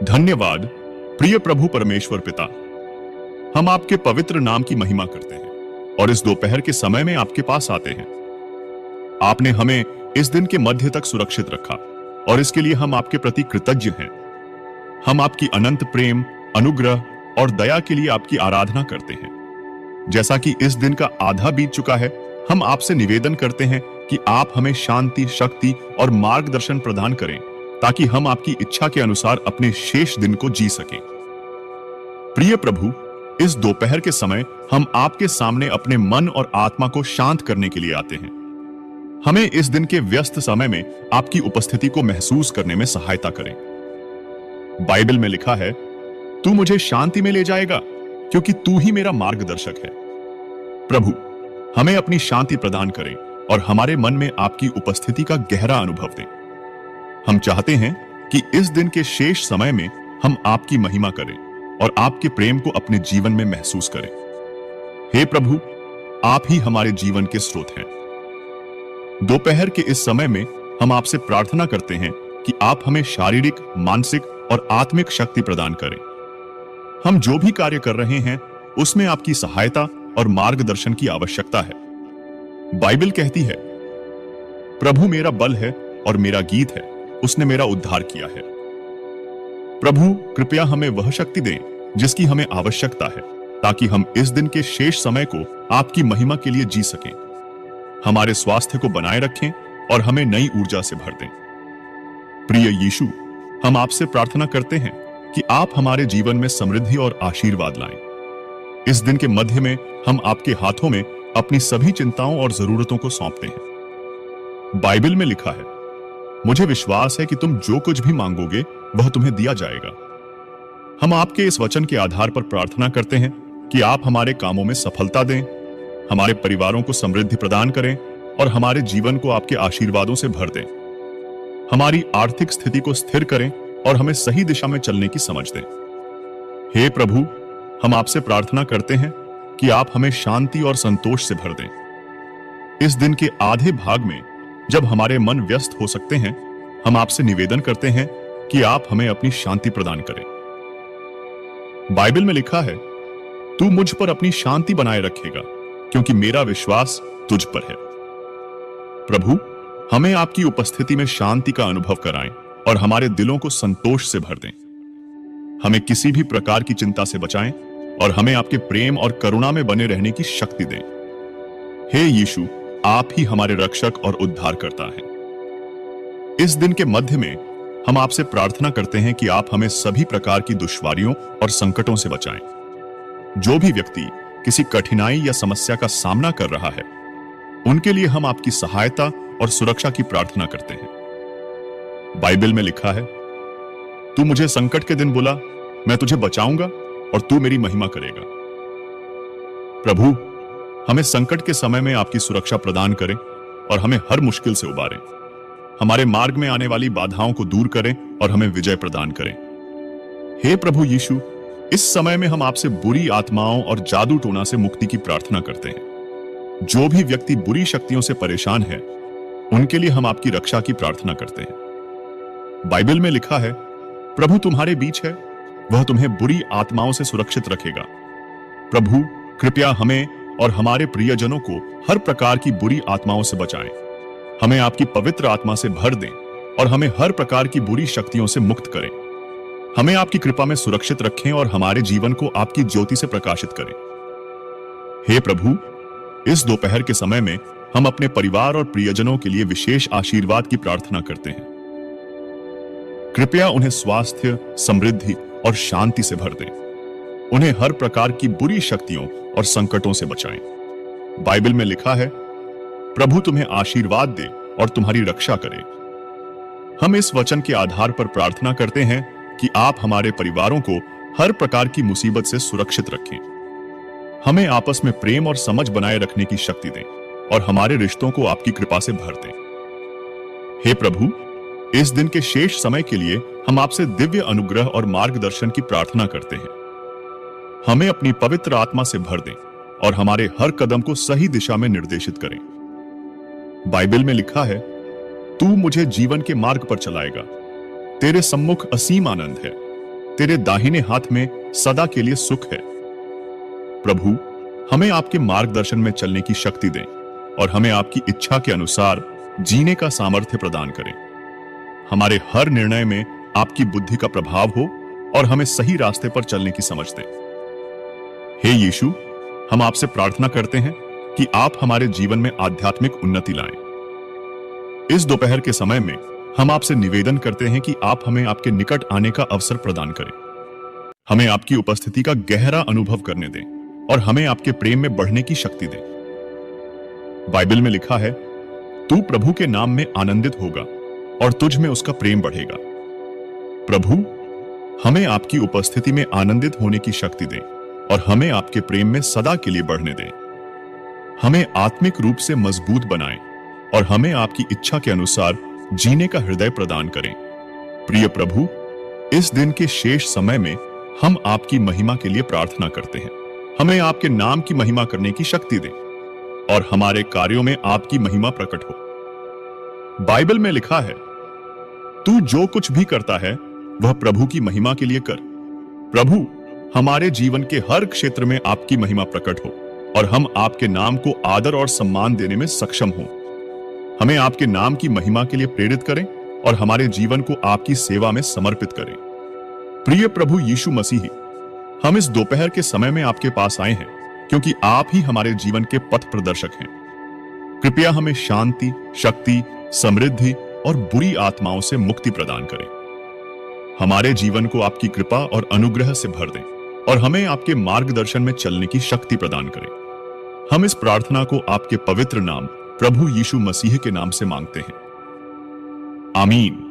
धन्यवाद प्रिय प्रभु परमेश्वर पिता। हम आपके पवित्र नाम की महिमा करते हैं और इस दोपहर के समय में आपके पास आते हैं। आपने हमें इस दिन के मध्य तक सुरक्षित रखा और इसके लिए हम आपके प्रति कृतज्ञ हैं। हम आपकी अनंत प्रेम, अनुग्रह और दया के लिए आपकी आराधना करते हैं। जैसा कि इस दिन का आधा बीत चुका है, हम आपसे निवेदन करते हैं कि आप हमें शांति, शक्ति और मार्गदर्शन प्रदान करें ताकि हम आपकी इच्छा के अनुसार अपने शेष दिन को जी सकें। प्रिय प्रभु, इस दोपहर के समय हम आपके सामने अपने मन और आत्मा को शांत करने के लिए आते हैं। हमें इस दिन के व्यस्त समय में आपकी उपस्थिति को महसूस करने में सहायता करें। बाइबल में लिखा है, तू मुझे शांति में ले जाएगा क्योंकि तू ही मेरा मार्गदर्शक है। प्रभु, हमें अपनी शांति प्रदान करें और हमारे मन में आपकी उपस्थिति का गहरा अनुभव दें। हम चाहते हैं कि इस दिन के शेष समय में हम आपकी महिमा करें और आपके प्रेम को अपने जीवन में महसूस करें। हे प्रभु, आप ही हमारे जीवन के स्रोत हैं। दोपहर के इस समय में हम आपसे प्रार्थना करते हैं कि आप हमें शारीरिक, मानसिक और आत्मिक शक्ति प्रदान करें। हम जो भी कार्य कर रहे हैं उसमें आपकी सहायता और मार्गदर्शन की आवश्यकता है। बाइबल कहती है, प्रभु मेरा बल है और मेरा गीत है, उसने मेरा उद्धार किया है। प्रभु, कृपया हमें वह शक्ति दें जिसकी हमें आवश्यकता है ताकि हम इस दिन के शेष समय को आपकी महिमा के लिए जी सकें। हमारे स्वास्थ्य को बनाए रखें और हमें नई ऊर्जा से भर दें। प्रिय यीशु, हम आपसे प्रार्थना करते हैं कि आप हमारे जीवन में समृद्धि और आशीर्वाद लाएं। इस दिन के मध्य में हम आपके हाथों में अपनी सभी चिंताओं और जरूरतों को सौंपते हैं। बाइबल में लिखा है, मुझे विश्वास है कि तुम जो कुछ भी मांगोगे वह तुम्हें दिया जाएगा। हम आपके इस वचन के आधार पर प्रार्थना करते हैं कि आप हमारे कामों में सफलता दें, हमारे परिवारों को समृद्धि प्रदान करें और हमारे जीवन को आपके आशीर्वादों से भर दें। हमारी आर्थिक स्थिति को स्थिर करें और हमें सही दिशा में चलने की समझ दें। हे प्रभु, हम आपसे प्रार्थना करते हैं कि आप हमें शांति और संतोष से भर दें। इस दिन के आधे भाग में जब हमारे मन व्यस्त हो सकते हैं, हम आपसे निवेदन करते हैं कि आप हमें अपनी शांति प्रदान करें। बाइबल में लिखा है, तू मुझ पर अपनी शांति बनाए रखेगा क्योंकि मेरा विश्वास तुझ पर है। प्रभु, हमें आपकी उपस्थिति में शांति का अनुभव कराएं और हमारे दिलों को संतोष से भर दें। हमें किसी भी प्रकार की चिंता से बचाएं और हमें आपके प्रेम और करुणा में बने रहने की शक्ति दें। हे यीशु, आप ही हमारे रक्षक और उद्धारकर्ता हैं। इस दिन के मध्य में हम आपसे प्रार्थना करते हैं कि आप हमें सभी प्रकार की दुश्वारियों और संकटों से बचाएं। जो भी व्यक्ति किसी कठिनाई या समस्या का सामना कर रहा है, उनके लिए हम आपकी सहायता और सुरक्षा की प्रार्थना करते हैं। बाइबल में लिखा है, तू मुझे संकट के दिन बुला, मैं तुझे बचाऊंगा और तू मेरी महिमा करेगा। प्रभु, हमें संकट के समय में आपकी सुरक्षा प्रदान करें और हमें हर मुश्किल से उबारें। हमारे मार्ग में आने वाली बाधाओं को दूर करें और हमें विजय प्रदान करें। हे प्रभु यीशु, इस समय में हम आपसे बुरी आत्माओं और जादू टोना से मुक्ति की प्रार्थना करते हैं। जो भी व्यक्ति बुरी शक्तियों से परेशान है, उनके लिए हम आपकी रक्षा की प्रार्थना करते हैं। बाइबल में लिखा है, प्रभु तुम्हारे बीच है, वह तुम्हें बुरी आत्माओं से सुरक्षित रखेगा। प्रभु, कृपया हमें और हमारे प्रियजनों को हर प्रकार की बुरी आत्माओं से बचाएं। हमें आपकी पवित्र आत्मा से भर दें और हमें हर प्रकार की बुरी शक्तियों से मुक्त करें। हमें आपकी कृपा में सुरक्षित रखें और हमारे जीवन को आपकी ज्योति से प्रकाशित करें। हे प्रभु, इस दोपहर के समय में हम अपने परिवार और प्रियजनों के लिए विशेष आशीर्वाद की प्रार्थना करते हैं। कृपया उन्हें स्वास्थ्य, समृद्धि और शांति से भर दें। उन्हें हर प्रकार की बुरी शक्तियों और संकटों से बचाएं। बाइबल में लिखा है, प्रभु तुम्हें आशीर्वाद दे और तुम्हारी रक्षा करे। हम इस वचन के आधार पर प्रार्थना करते हैं कि आप हमारे परिवारों को हर प्रकार की मुसीबत से सुरक्षित रखें। हमें आपस में प्रेम और समझ बनाए रखने की शक्ति दें और हमारे रिश्तों को आपकी कृपा से भर दें। हे प्रभु, इस दिन के शेष समय के लिए हम आपसे दिव्य अनुग्रह और मार्गदर्शन की प्रार्थना करते हैं। हमें अपनी पवित्र आत्मा से भर दें और हमारे हर कदम को सही दिशा में निर्देशित करें। बाइबल में लिखा है, तू मुझे जीवन के मार्ग पर चलाएगा, तेरे सम्मुख असीम आनंद है, तेरे दाहिने हाथ में सदा के लिए सुख है। प्रभु, हमें आपके मार्गदर्शन में चलने की शक्ति दें और हमें आपकी इच्छा के अनुसार जीने का सामर्थ्य प्रदान करें। हमारे हर निर्णय में आपकी बुद्धि का प्रभाव हो और हमें सही रास्ते पर चलने की समझ दें। हे यीशु, हम आपसे प्रार्थना करते हैं कि आप हमारे जीवन में आध्यात्मिक उन्नति लाएं। इस दोपहर के समय में हम आपसे निवेदन करते हैं कि आप हमें आपके निकट आने का अवसर प्रदान करें। हमें आपकी उपस्थिति का गहरा अनुभव करने दें और हमें आपके प्रेम में बढ़ने की शक्ति दें। बाइबल में लिखा है, तू प्रभु के नाम में आनंदित होगा और तुझ में उसका प्रेम बढ़ेगा। प्रभु, हमें आपकी उपस्थिति में आनंदित होने की शक्ति दें और हमें आपके प्रेम में सदा के लिए बढ़ने दें। हमें आत्मिक रूप से मजबूत बनाएं और हमें आपकी इच्छा के अनुसार जीने का हृदय प्रदान करें। प्रिय प्रभु, इस दिन के शेष समय में हम आपकी महिमा के लिए प्रार्थना करते हैं। हमें आपके नाम की महिमा करने की शक्ति दें और हमारे कार्यों में आपकी महिमा प्रकट हो। बाइबल में लिखा है, तू जो कुछ भी करता है वह प्रभु की महिमा के लिए कर। प्रभु, हमारे जीवन के हर क्षेत्र में आपकी महिमा प्रकट हो और हम आपके नाम को आदर और सम्मान देने में सक्षम हों। हमें आपके नाम की महिमा के लिए प्रेरित करें और हमारे जीवन को आपकी सेवा में समर्पित करें। प्रिय प्रभु यीशु मसीह, हम इस दोपहर के समय में आपके पास आए हैं क्योंकि आप ही हमारे जीवन के पथ प्रदर्शक हैं। कृपया हमें शांति, शक्ति, समृद्धि और बुरी आत्माओं से मुक्ति प्रदान करें। हमारे जीवन को आपकी कृपा और अनुग्रह से भर दें और हमें आपके मार्गदर्शन में चलने की शक्ति प्रदान करें। हम इस प्रार्थना को आपके पवित्र नाम प्रभु यीशु मसीह के नाम से मांगते हैं। आमीन।